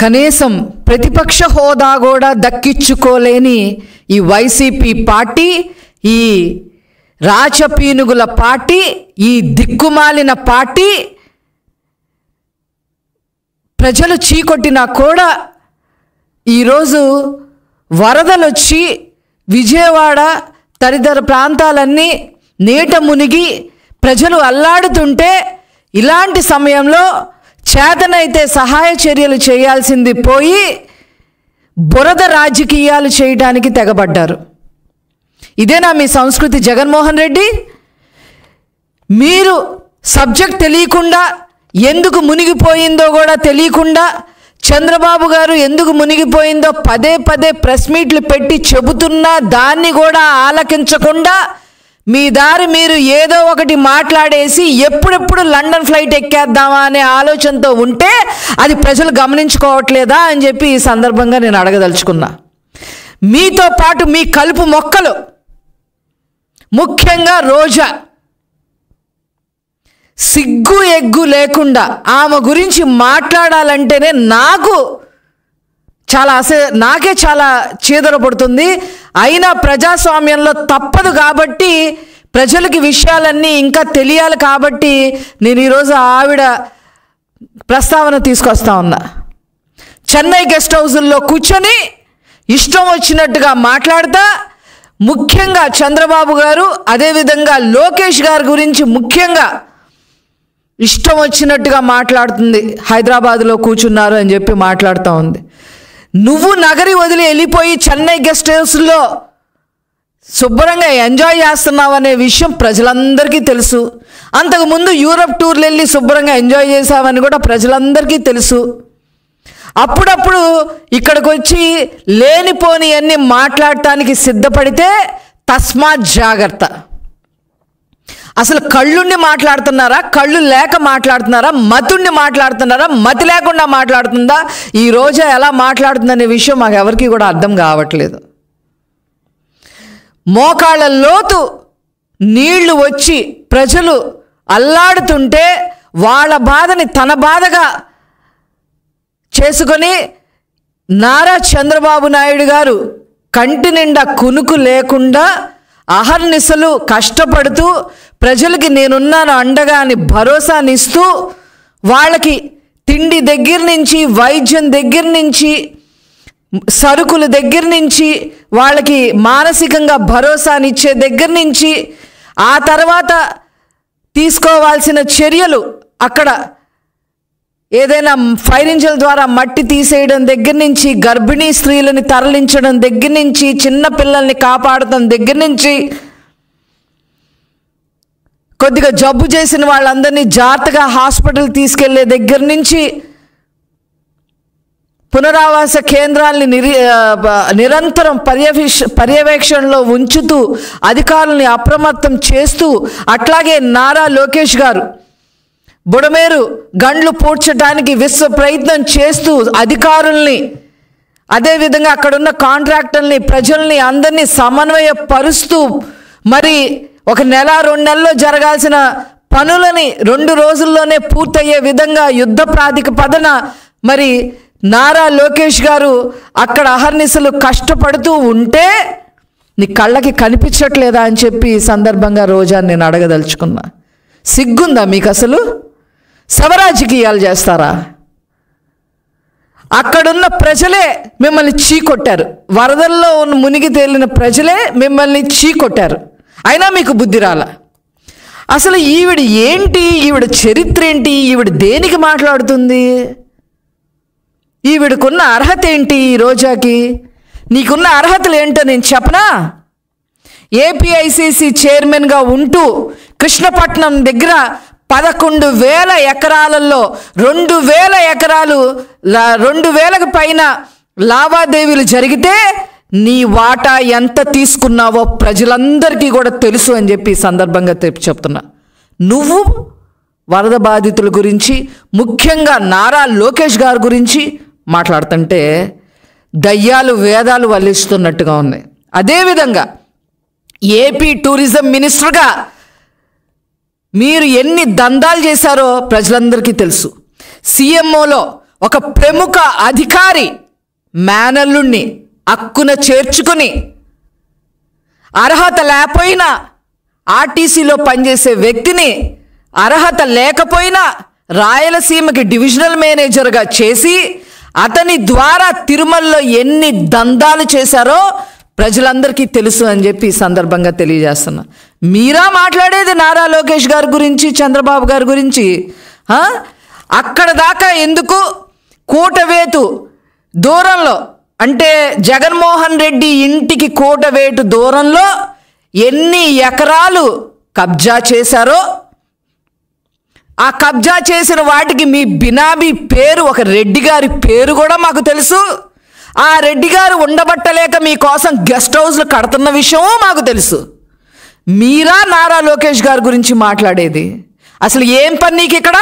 కనీసం ప్రతిపక్ష హోదా కూడా దక్కించుకోలేని ఈ వైసీపీ పార్టీ, ఈ రాచపీనుగుల పార్టీ, ఈ దిక్కుమాలిన పార్టీ ప్రజలు చీకొట్టినా కూడా ఈరోజు వరదలు వచ్చి విజయవాడ తదితర ప్రాంతాలన్నీ నీట మునిగి ప్రజలు అల్లాడుతుంటే ఇలాంటి సమయంలో చేతనైతే సహాయ చర్యలు చేయాల్సింది పోయి బురద రాజకీయాలు చేయడానికి తెగబడ్డారు. ఇదేనా మీ సంస్కృతి జగన్మోహన్ రెడ్డి? మీరు సబ్జెక్ట్ తెలియకుండా, ఎందుకు మునిగిపోయిందో కూడా తెలియకుండా, చంద్రబాబు గారు ఎందుకు మునిగిపోయిందో పదే పదే ప్రెస్ మీట్లు పెట్టి చెబుతున్నా దాన్ని కూడా ఆలకించకుండా మీ దారి మీరు ఏదో ఒకటి మాట్లాడేసి ఎప్పుడెప్పుడు లండన్ ఫ్లైట్ ఎక్కేద్దామా అనే ఆలోచనతో ఉంటే అది ప్రజలు గమనించుకోవట్లేదా అని చెప్పి ఈ సందర్భంగా నేను అడగదలుచుకున్నా. మీతో పాటు మీ కలుపు మొక్కలు, ముఖ్యంగా రోజా, సిగ్గు ఎగ్గు లేకుండా ఆమె గురించి మాట్లాడాలంటేనే నాకే చాలా చీదర పడుతుంది. అయినా ప్రజాస్వామ్యంలో తప్పదు కాబట్టి, ప్రజలకి విషయాలన్నీ ఇంకా తెలియాలి కాబట్టి నేను ఈరోజు ఆవిడ ప్రస్తావన తీసుకొస్తా ఉన్నా. చెన్నై గెస్ట్ హౌజుల్లో కూర్చొని ఇష్టం వచ్చినట్టుగా మాట్లాడతా, ముఖ్యంగా చంద్రబాబు గారు అదేవిధంగా లోకేష్ గారి గురించి ముఖ్యంగా ఇష్టం వచ్చినట్టుగా మాట్లాడుతుంది. హైదరాబాద్లో కూర్చున్నారు అని చెప్పి మాట్లాడుతూ ఉంది. నువ్వు నగరి వదిలి వెళ్ళిపోయి చెన్నై గెస్ట్ హౌస్లో శుభ్రంగా ఎంజాయ్ చేస్తున్నావు అనే విషయం ప్రజలందరికీ తెలుసు. అంతకుముందు యూరప్ టూర్లు వెళ్ళి శుభ్రంగా ఎంజాయ్ చేసావని కూడా ప్రజలందరికీ తెలుసు. అప్పుడప్పుడు ఇక్కడికి వచ్చి లేనిపోని అన్ని మాట్లాడటానికి సిద్ధపడితే తస్మాత్ జాగ్రత్త. అసలు కళ్ళుండి మాట్లాడుతున్నారా, కళ్ళు లేక మాట్లాడుతున్నారా, మతుండి మాట్లాడుతున్నారా, మతి లేకుండా మాట్లాడుతుందా, ఈ రోజు ఎలా మాట్లాడుతుందనే విషయం మాకు ఎవరికి కూడా అర్థం కావట్లేదు. మోకాళ్ళ లోతు నీళ్లు వచ్చి ప్రజలు అల్లాడుతుంటే వాళ్ళ బాధని తన బాధగా చేసుకొని నారా చంద్రబాబు నాయుడు గారు కంటి నిండా కునుకు లేకుండా అహర్నిశలు కష్టపడుతూ ప్రజలకి నేనున్నాను అండగా అని భరోసానిస్తూ వాళ్ళకి తిండి దగ్గర నుంచి, వైద్యం దగ్గర నుంచి, సరుకుల దగ్గర నుంచి, వాళ్ళకి మానసికంగా భరోసానిచ్చే దగ్గర నుంచి, ఆ తర్వాత తీసుకోవాల్సిన చర్యలు, అక్కడ ఏదైనా ఫైర్ ఇంజిన్ ద్వారా మట్టి తీసేయడం దగ్గర నుంచి, గర్భిణీ స్త్రీలని తరలించడం దగ్గర నుంచి, చిన్న పిల్లల్ని కాపాడటం దగ్గర నుంచి, కొద్దిగా జబ్బు చేసిన వాళ్ళందరినీ జాగ్రత్తగా హాస్పిటల్ తీసుకెళ్లే దగ్గర నుంచి, పునరావాస కేంద్రాలని నిరంతరం పర్యవేక్షణలో ఉంచుతూ అధికారుల్ని అప్రమత్తం చేస్తూ, అట్లాగే నారా లోకేష్ గారు బుడమేరు గండ్లు పూడ్చడానికి విశ్వ ప్రయత్నం చేస్తూ అధికారుల్ని, అదేవిధంగా అక్కడున్న కాంట్రాక్టర్ని, ప్రజల్ని అందరినీ సమన్వయపరుస్తూ, మరి 1 నెల 2 నెలల్లో జరగాల్సిన పనులని 2 రోజుల్లోనే పూర్తయ్యే విధంగా యుద్ధ ప్రాతిపదికన మరి నారా లోకేష్ గారు అక్కడ అహర్నిశలు కష్టపడుతూ ఉంటే నీ కళ్ళకి కనిపించట్లేదా అని చెప్పి ఈ సందర్భంగా రోజా నేను అడగదలుచుకున్నా. సిగ్గుందా మీకు? అసలు శవరాజకీయాలు చేస్తారా? అక్కడున్న ప్రజలే మిమ్మల్ని చీకొట్టారు. వరదల్లో ఉన్న మునిగి తేలిన ప్రజలే మిమ్మల్ని చీకొట్టారు. అయినా మీకు బుద్ధి రాల. అసలు ఈవిడ ఏంటి, ఈవిడ చరిత్ర ఏంటి, ఈవిడ దేనికి మాట్లాడుతుంది, ఈవిడకున్న అర్హత ఏంటి? ఈ రోజాకి నీకున్న అర్హతలు ఏంటో నేను చెప్పనా? ఏపీఐసిసి చైర్మన్గా ఉంటూ కృష్ణపట్నం దగ్గర 11,000 ఎకరాలలో 2,000 ఎకరాలు 2,000కి పైన లావాదేవీలు జరిగితే నీ వాటా ఎంత తీసుకున్నావో ప్రజలందరికీ కూడా తెలుసు అని చెప్పి సందర్భంగా చెప్తున్నా. నువ్వు వరద బాధితుల గురించి, ముఖ్యంగా నారా లోకేష్ గారి గురించి మాట్లాడుతుంటే దయ్యాలు వేదాలు వల్లిస్తున్నట్టుగా ఉన్నాయి. అదేవిధంగా ఏపీ టూరిజం మినిస్టర్గా మీరు ఎన్ని దందాలు చేశారో ప్రజలందరికీ తెలుసు. సీఎంఓలో ఒక ప్రముఖ అధికారి మేనల్లుణ్ణి అక్కున చేర్చుకుని అర్హత లేకపోయినా ఆర్టీసీలో పనిచేసే వ్యక్తిని అర్హత లేకపోయినా రాయలసీమకి డివిజనల్ మేనేజర్గా చేసి అతని ద్వారా తిరుమలలో ఎన్ని దందాలు చేశారో ప్రజలందరికీ తెలుసు అని చెప్పి ఈ సందర్భంగా తెలియజేస్తున్నా. మీరా మాట్లాడేది నారా లోకేష్ గారి గురించి, చంద్రబాబు గారి గురించి? అక్కడ దాకా ఎందుకు? కూటవేటు దూరంలో, అంటే జగన్మోహన్ రెడ్డి ఇంటికి కూటవేటు దూరంలో ఎన్ని ఎకరాలు కబ్జా చేశారో, ఆ కబ్జా చేసిన వాటికి మీ బినామీ పేరు, ఒక రెడ్డి గారి పేరు కూడా మాకు తెలుసు. ఆ రెడ్డి గారు ఉండబట్టలేక మీకోసం గెస్ట్ హౌస్లు కడుతున్న విషయమూ మాకు తెలుసు. మీరా నారా లోకేష్ గారి గురించి మాట్లాడేది? అసలు ఏం పని నీకు ఇక్కడ?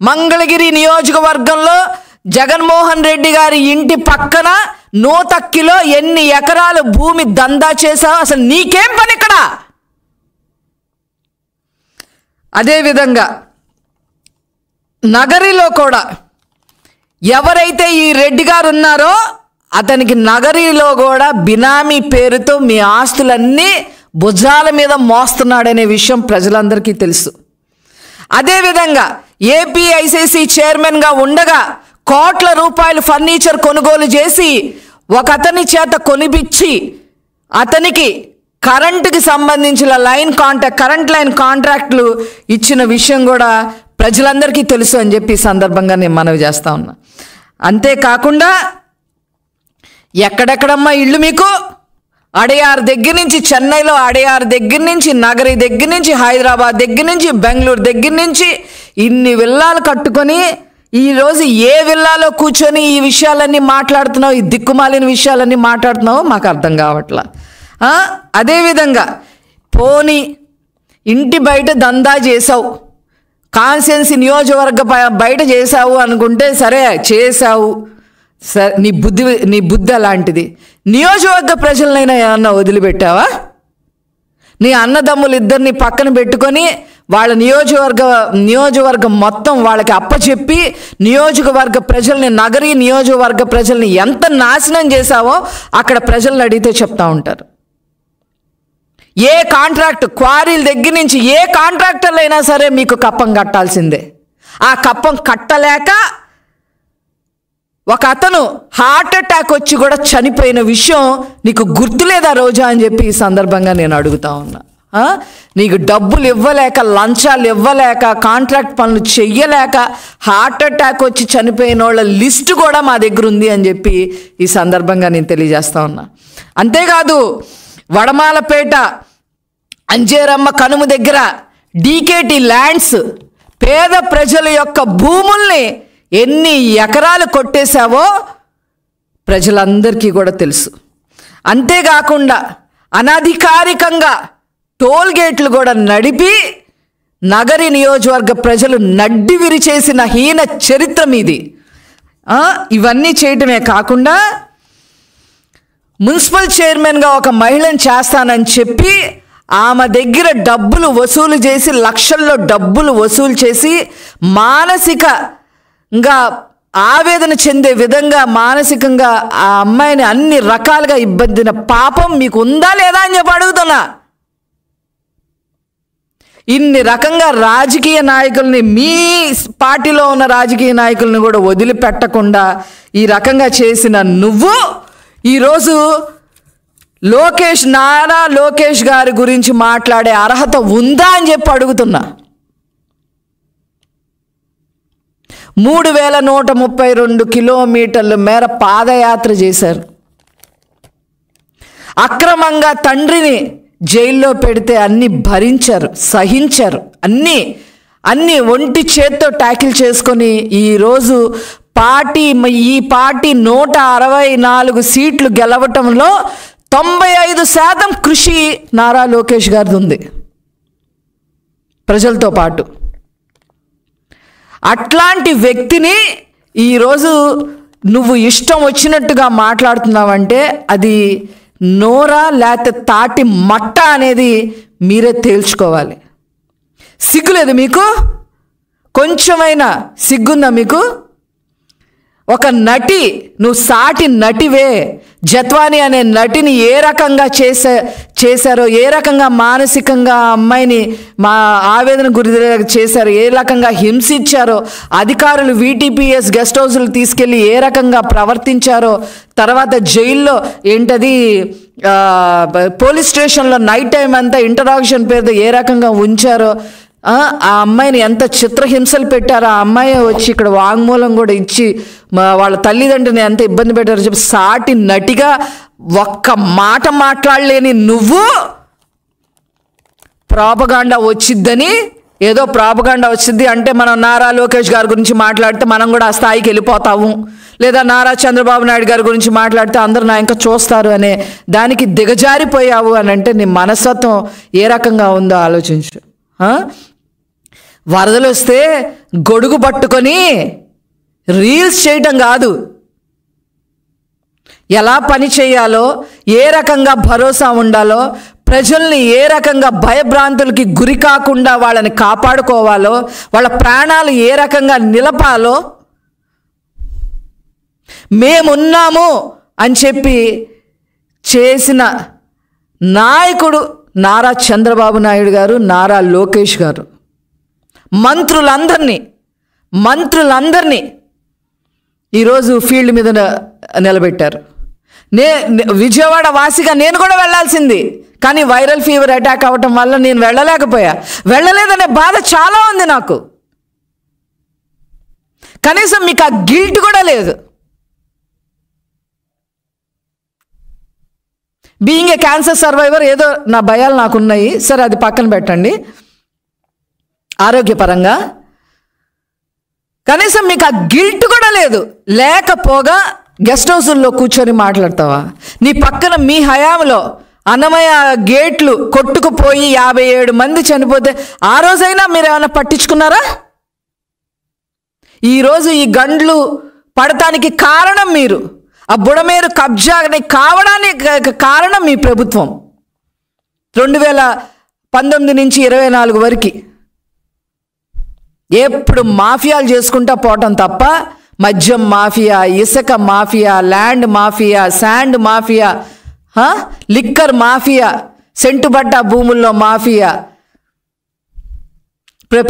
మంగళగిరి నియోజకవర్గంలో జగన్మోహన్ రెడ్డి గారి ఇంటి పక్కన నూతక్కిలో ఎన్ని ఎకరాలు భూమి దందా చేశావు? అసలు నీకేం పని ఇక్కడ? అదేవిధంగా నగరిలో కూడా ఎవరైతే ఈ రెడ్డి గారు ఉన్నారో అతనికి నగరిలో కూడా బినామీ పేరుతో మీ ఆస్తులన్నీ భుజాల మీద మోస్తున్నాడనే విషయం ప్రజలందరికీ తెలుసు. అదేవిధంగా ఏపీఐసిసి చైర్మన్గా ఉండగా కోట్ల రూపాయలు ఫర్నిచర్ కొనుగోలు చేసి ఒక అతని చేత కొనిపించి అతనికి కరెంటుకి సంబంధించిన కరెంట్ లైన్ కాంట్రాక్ట్లు ఇచ్చిన విషయం కూడా ప్రజలందరికీ తెలుసు అని చెప్పి సందర్భంగా నేను మనవి చేస్తా ఉన్నా. అంతేకాకుండా ఎక్కడెక్కడమ్మా ఇళ్ళు మీకు? అడయార్ దగ్గర నుంచి, చెన్నైలో అడయార్ దగ్గర నుంచి, నగరి దగ్గర నుంచి, హైదరాబాద్ దగ్గర నుంచి, బెంగళూరు దగ్గర నుంచి ఇన్ని విల్లాలు కట్టుకొని ఈరోజు ఏ విల్లాలో కూర్చొని ఈ విషయాలన్నీ మాట్లాడుతున్నావు, ఈ దిక్కుమాలిన విషయాలన్నీ మాట్లాడుతున్నావో మాకు అర్థం కావట్లా. అదేవిధంగా పోనీ ఇంటి బయట దందా చేసావు, కాన్స్టిట్యున్సీ నియోజకవర్గ బయట చేసావు అనుకుంటే సరే, చేసావు, సరే, నీ బుద్ధి అలాంటిది. నియోజకవర్గ ప్రజలనైనా ఏమన్నా వదిలిపెట్టావా? నీ అన్నదమ్ములు ఇద్దరిని పక్కన పెట్టుకొని వాళ్ళ నియోజకవర్గం మొత్తం వాళ్ళకి అప్పచెప్పి నియోజకవర్గ ప్రజల్ని, నగరీ నియోజకవర్గ ప్రజల్ని ఎంత నాశనం చేశావో అక్కడ ప్రజలను అడిగితే చెప్తా ఉంటారు. ఏ కాంట్రాక్ట్, క్వారీల దగ్గర నుంచి ఏ కాంట్రాక్టర్లు అయినా సరే మీకు కప్పం కట్టాల్సిందే. ఆ కప్పం కట్టలేక ఒక అతను హార్ట్ అటాక్ వచ్చి కూడా చనిపోయిన విషయం నీకు గుర్తులేదా రోజా అని చెప్పి ఈ సందర్భంగా నేను అడుగుతా ఉన్నా. నీకు డబ్బులు ఇవ్వలేక, లంచాలు ఇవ్వలేక, కాంట్రాక్ట్ పనులు చెయ్యలేక హార్ట్ అటాక్ వచ్చి చనిపోయిన వాళ్ళ లిస్టు కూడా మా దగ్గర ఉంది అని చెప్పి ఈ సందర్భంగా నేను తెలియజేస్తా ఉన్నా. అంతేకాదు వడమాలపేట అంజేరమ్మ కనుమ దగ్గర డీకేటీ ల్యాండ్స్, పేద ప్రజల యొక్క భూముల్ని ఎన్ని ఎకరాలు కొట్టేశావో ప్రజలందరికీ కూడా తెలుసు. అంతేకాకుండా అనధికారికంగా టోల్ గేట్లు కూడా నడిపి నగరి నియోజకవర్గ ప్రజలు నడ్డి విరిచేసిన హీన చరిత్ర మీది. ఇవన్నీ చేయటమే కాకుండా మున్సిపల్ చైర్మన్గా ఒక మహిళను చేస్తానని చెప్పి ఆమె దగ్గర డబ్బులు వసూలు చేసి, లక్షల్లో డబ్బులు వసూలు చేసి మానసికంగా ఆవేదన చెందే విధంగా మానసికంగా ఆ అమ్మాయిని అన్ని రకాలుగా ఇబ్బందిన పాపం మీకు ఉందా లేదా అని చెప్పి అడుగుతున్నా. ఇన్ని రకంగా రాజకీయ నాయకుల్ని, మీ పార్టీలో ఉన్న రాజకీయ నాయకుల్ని కూడా వదిలిపెట్టకుండా ఈ రకంగా చేసిన నువ్వు ఈరోజు నారా లోకేష్ గారి గురించి మాట్లాడే అర్హత ఉందా అని చెప్పి అడుగుతున్నా. 3132 కిలోమీటర్ల మేర పాదయాత్ర చేశారు. అక్రమంగా తండ్రిని జైల్లో పెడితే అన్ని భరించారు, సహించారు, అన్నీ ఒంటి చేత్తో ట్యాకిల్ చేసుకొని ఈరోజు ఈ పార్టీ 164 సీట్లు గెలవటంలో 95% కృషి నారా లోకేష్ గారిది ఉంది ప్రజలతో పాటు. అట్లాంటి వ్యక్తిని ఈరోజు నువ్వు ఇష్టం వచ్చినట్టుగా మాట్లాడుతున్నావంటే అది నోరా లేకపోతే తాటి మట్ట అనేది మీరే తేల్చుకోవాలి. సిగ్గులేదు మీకు? కొంచెమైనా సిగ్గుందా మీకు? ఒక నటి, నువ్వు సాటి నటివే. జత్వాని అనే నటిని ఏ రకంగా చేశారో, ఏ రకంగా మానసికంగా అమ్మాయిని ఆవేదన గురి చేశారో, ఏ రకంగా హింసించారో, అధికారులు VTPS గెస్ట్ హౌస్లు తీసుకెళ్ళి ఏ రకంగా ప్రవర్తించారో, తర్వాత జైల్లో ఏంటది పోలీస్ స్టేషన్లో నైట్ టైం అంతా ఇంటరాక్షన్ పేరుతో ఏ రకంగా ఉంచారో, ఆ అమ్మాయిని ఎంత చిత్రహింసలు పెట్టారో, ఆ అమ్మాయి వచ్చి ఇక్కడ వాంగ్మూలం కూడా ఇచ్చి వాళ్ళ తల్లిదండ్రుని ఎంత ఇబ్బంది పెట్టారో చెప్పి సాటి నటిగా ఒక్క మాట మాట్లాడలేని నువ్వు ప్రాపగాండా వచ్చిద్దని, ఏదో ప్రాపగాండా వచ్చింది అంటే మనం నారా లోకేష్ గారి గురించి మాట్లాడితే మనం కూడా ఆ స్థాయికి వెళ్ళిపోతాము, లేదా నారా చంద్రబాబు నాయుడు గారి గురించి మాట్లాడితే అందరూ నా ఇంకా చూస్తారు అనే దానికి దిగజారిపోయావు అని అంటే నీ మనస్తత్వం ఏ రకంగా ఉందో ఆలోచించు. వరదలు వస్తే గొడుగు పట్టుకొని రీల్స్ చేయటం కాదు, ఎలా పని చేయాలో, ఏ రకంగా భరోసా ఉండాలో, ప్రజల్ని ఏ రకంగా భయభ్రాంతులకి గురి కాకుండా వాళ్ళని కాపాడుకోవాలో, వాళ్ళ ప్రాణాలు ఏ రకంగా నిలపాలో, మేమున్నాము అని చెప్పి చేసిన నాయకుడు నారా చంద్రబాబు నాయుడు గారు, నారా లోకేష్ గారు. మంత్రులందరినీ ఈరోజు ఫీల్డ్ మీద నిలబెట్టారు. విజయవాడ వాసిగా నేను కూడా వెళ్ళాల్సింది, కానీ వైరల్ ఫీవర్ అటాక్ అవ్వటం వల్ల నేను వెళ్ళలేదనే బాధ చాలా ఉంది నాకు. కనీసం మీకు ఆ గిల్ట్ కూడా లేదు. బీయింగ్ ఏ క్యాన్సర్ సర్వైవర్ ఏదో నా భయాలు నాకున్నాయి, సరే అది పక్కన పెట్టండి. ఆరోగ్యపరంగా కనీసం మీకు ఆ గిల్ట్ కూడా లేదు. లేకపోగా గెస్ట్ హౌసుల్లో కూర్చొని మాట్లాడతావా? నీ పక్కన మీ హయాంలో అన్నమయ్య గేట్లు కొట్టుకుపోయి 57 మంది చనిపోతే ఆ రోజైనా మీరు ఏమైనా పట్టించుకున్నారా? ఈరోజు ఈ గండ్లు పడటానికి కారణం మీరు, ఆ బుడమేరు కబ్జాని కావడానికి కారణం మీ ప్రభుత్వం. 2019 నుంచి 24 వరకు ఎప్పుడు మాఫియాలు చేసుకుంటా పోవటం తప్ప మద్యం మాఫియా, ఇసుక mafia, land mafia, sand mafia, liquor mafia, సెంటుబట్ట భూముల్లో మాఫియా,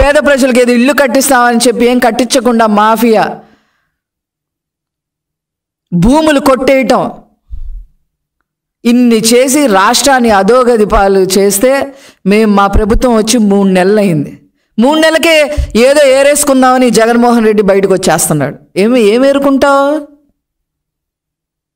పేద ప్రజలకు ఏదో ఇల్లు కట్టిస్తామని చెప్పి ఏం కట్టించకుండా మాఫియా, భూములు కొట్టేయటం, ఇన్ని చేసి రాష్ట్రాన్ని అధోగతి పాలు చేస్తే మా ప్రభుత్వం వచ్చి 3 నెలలు అయింది. 3 నెలలకే ఏదో ఏరేసుకుందామని జగన్మోహన్ రెడ్డి బయటకు వచ్చేస్తున్నాడు. ఏమి ఏరుకుంటావు?